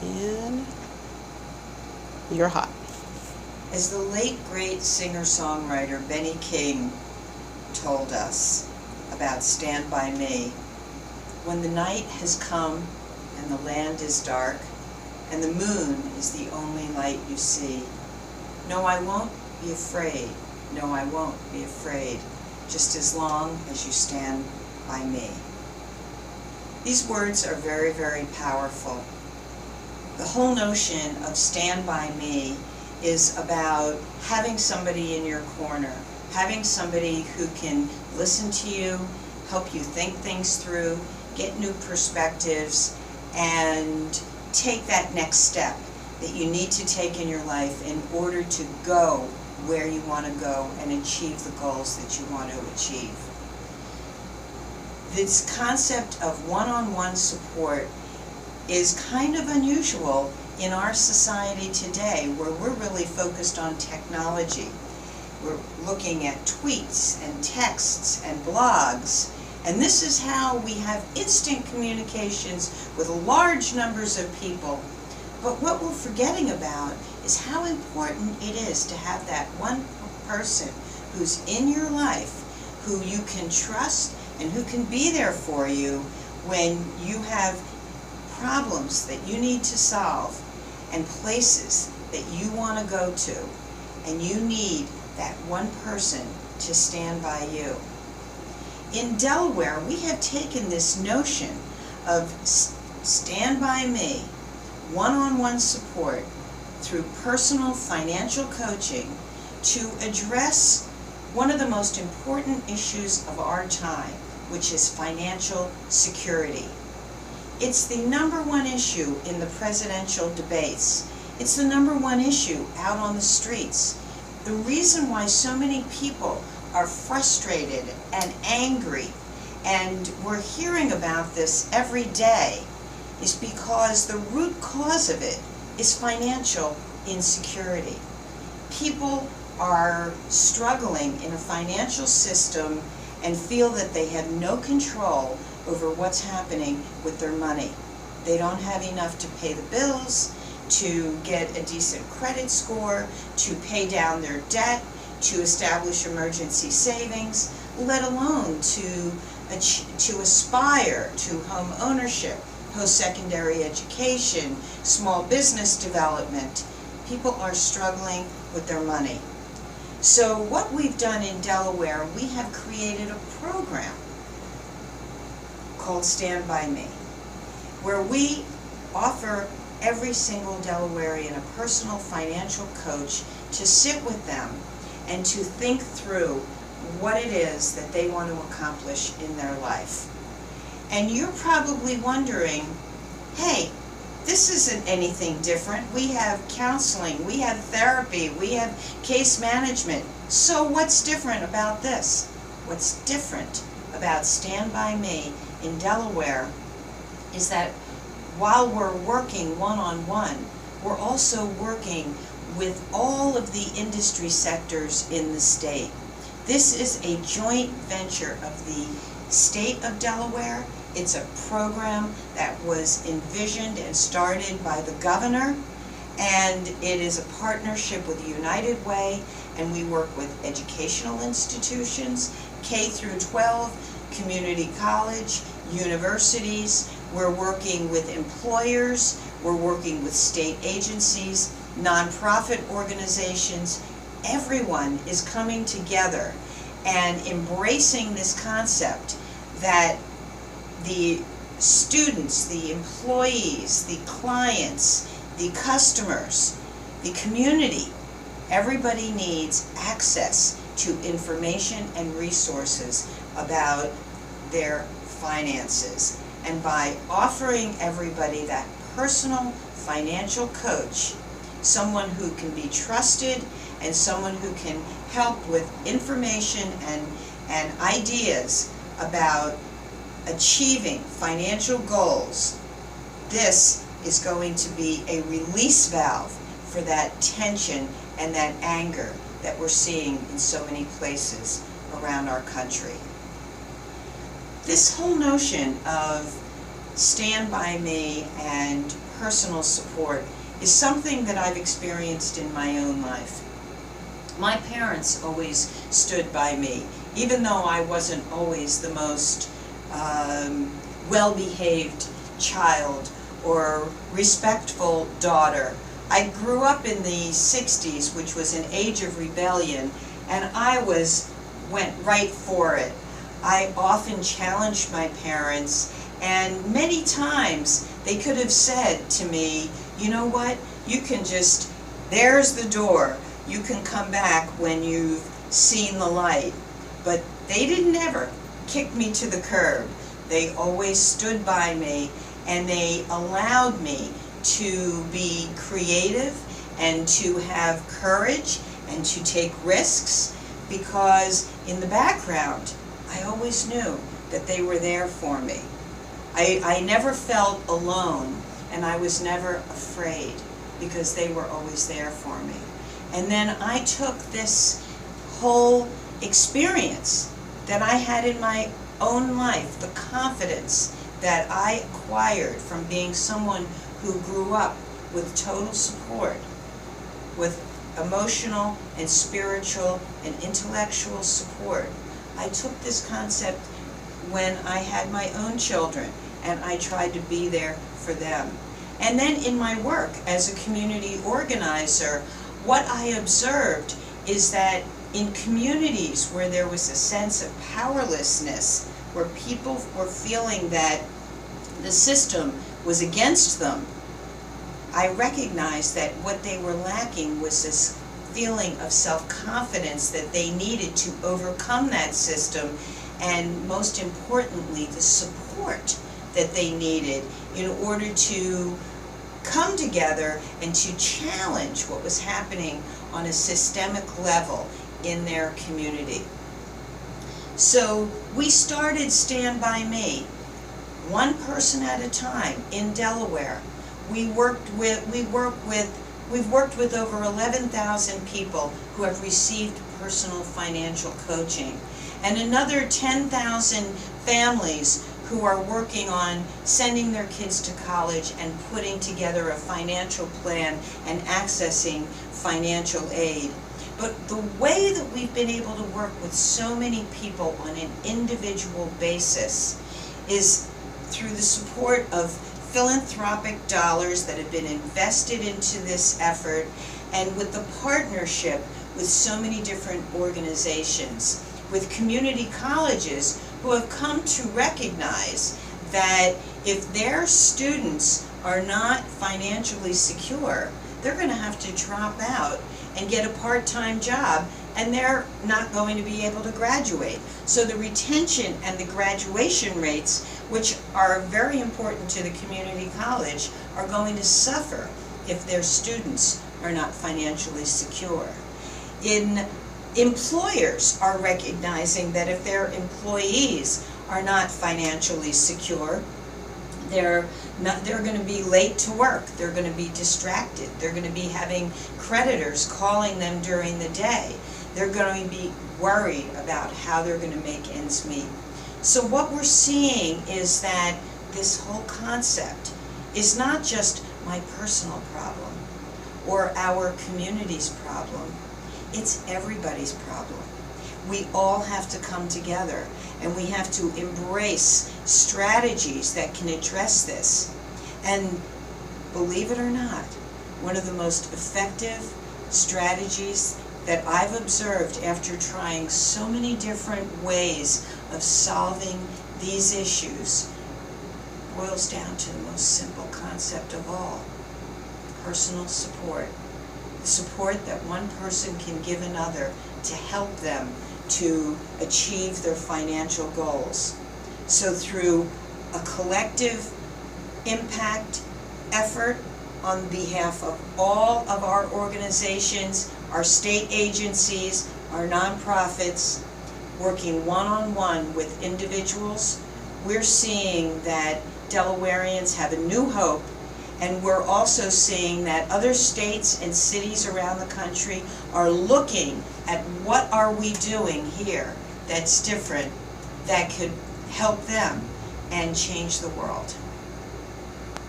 And you're hot. As the late great singer-songwriter Benny King told us about Stand By Me, when the night has come and the land is dark and the moon is the only light you see, no, I won't be afraid, no, I won't be afraid, just as long as you stand by me. These words are very, very powerful. The whole notion of Stand By Me is about having somebody in your corner, having somebody who can listen to you, help you think things through, get new perspectives, and take that next step that you need to take in your life in order to go where you want to go and achieve the goals that you want to achieve. This concept of one-on-one support is kind of unusual in our society today, where we're really focused on technology. We're looking at tweets and texts and blogs, and this is how we have instant communications with large numbers of people. But what we're forgetting about is how important it is to have that one person who's in your life, who you can trust and who can be there for you when you have problems that you need to solve and places that you want to go to, and you need that one person to stand by you. In Delaware, we have taken this notion of Stand By Me, one-on-one support through personal financial coaching to address one of the most important issues of our time, which is financial security. It's the number one issue in the presidential debates. It's the number one issue out on the streets. The reason why so many people are frustrated and angry, and we're hearing about this every day, is because the root cause of it is financial insecurity. People are struggling in a financial system and feel that they have no control over what's happening with their money. They don't have enough to pay the bills, to get a decent credit score, to pay down their debt, to establish emergency savings, let alone to aspire to home ownership, post-secondary education, small business development. People are struggling with their money. So what we've done in Delaware, we have created a program called Stand By Me, where we offer every single Delawarean a personal financial coach to sit with them and to think through what it is that they want to accomplish in their life. And you're probably wondering, hey, this isn't anything different. We have counseling, we have therapy, we have case management. So what's different about this? What's different about Stand By Me in Delaware is that while we're working one-on-one, we're also working with all of the industry sectors in the state. This is a joint venture of the state of Delaware. It's a program that was envisioned and started by the governor, and it is a partnership with United Way, and we work with educational institutions, K through 12, community college, universities. We're working with employers, we're working with state agencies, nonprofit organizations. Everyone is coming together and embracing this concept that the students, the employees, the clients, the customers, the community, everybody needs access to information and resources about their finances. And by offering everybody that personal financial coach, someone who can be trusted and someone who can help with information and ideas about achieving financial goals, this is going to be a release valve for that tension and that anger that we're seeing in so many places around our country. This whole notion of stand by me and personal support is something that I've experienced in my own life. My parents always stood by me, even though I wasn't always the most well-behaved child or respectful daughter. I grew up in the 60s, which was an age of rebellion, and I went right for it. I often challenged my parents, and many times they could have said to me, you know what, you can just, there's the door, you can come back when you've seen the light. But they didn't ever kick me to the curb. They always stood by me, and they allowed me to be creative and to have courage and to take risks, because in the background I always knew that they were there for me. I never felt alone, and I was never afraid, because they were always there for me. And then I took this whole experience that I had in my own life, the confidence that I acquired from being someone who grew up with total support, with emotional and spiritual and intellectual support. I took this concept when I had my own children, and I tried to be there for them. And then in my work as a community organizer, what I observed is that in communities where there was a sense of powerlessness, where people were feeling that the system was against them, I recognized that what they were lacking was this feeling of self-confidence that they needed to overcome that system, and most importantly, the support that they needed in order to come together and to challenge what was happening on a systemic level in their community. So we started Stand By Me, one person at a time in Delaware. We've worked with over 11,000 people who have received personal financial coaching, and another 10,000 families who are working on sending their kids to college and putting together a financial plan and accessing financial aid. But the way that we've been able to work with so many people on an individual basis is through the support of philanthropic dollars that have been invested into this effort, and with the partnership with so many different organizations, with community colleges who have come to recognize that if their students are not financially secure, they're going to have to drop out and get a part-time job, and they're not going to be able to graduate. So the retention and the graduation rates, which are very important to the community college, are going to suffer if their students are not financially secure. Employers are recognizing that if their employees are not financially secure, they're going to be late to work, they're going to be distracted, they're going to be having creditors calling them during the day, they're going to be worried about how they're going to make ends meet. So what we're seeing is that this whole concept is not just my personal problem or our community's problem. It's everybody's problem. We all have to come together, and we have to embrace strategies that can address this. And believe it or not, one of the most effective strategies that I've observed after trying so many different ways of solving these issues boils down to the most simple concept of all: personal support. Support that one person can give another to help them to achieve their financial goals. So through a collective impact effort on behalf of all of our organizations, our state agencies, our nonprofits, working one-on-one with individuals, we're seeing that Delawareans have a new hope. And we're also seeing that other states and cities around the country are looking at what are we doing here that's different, that could help them and change the world.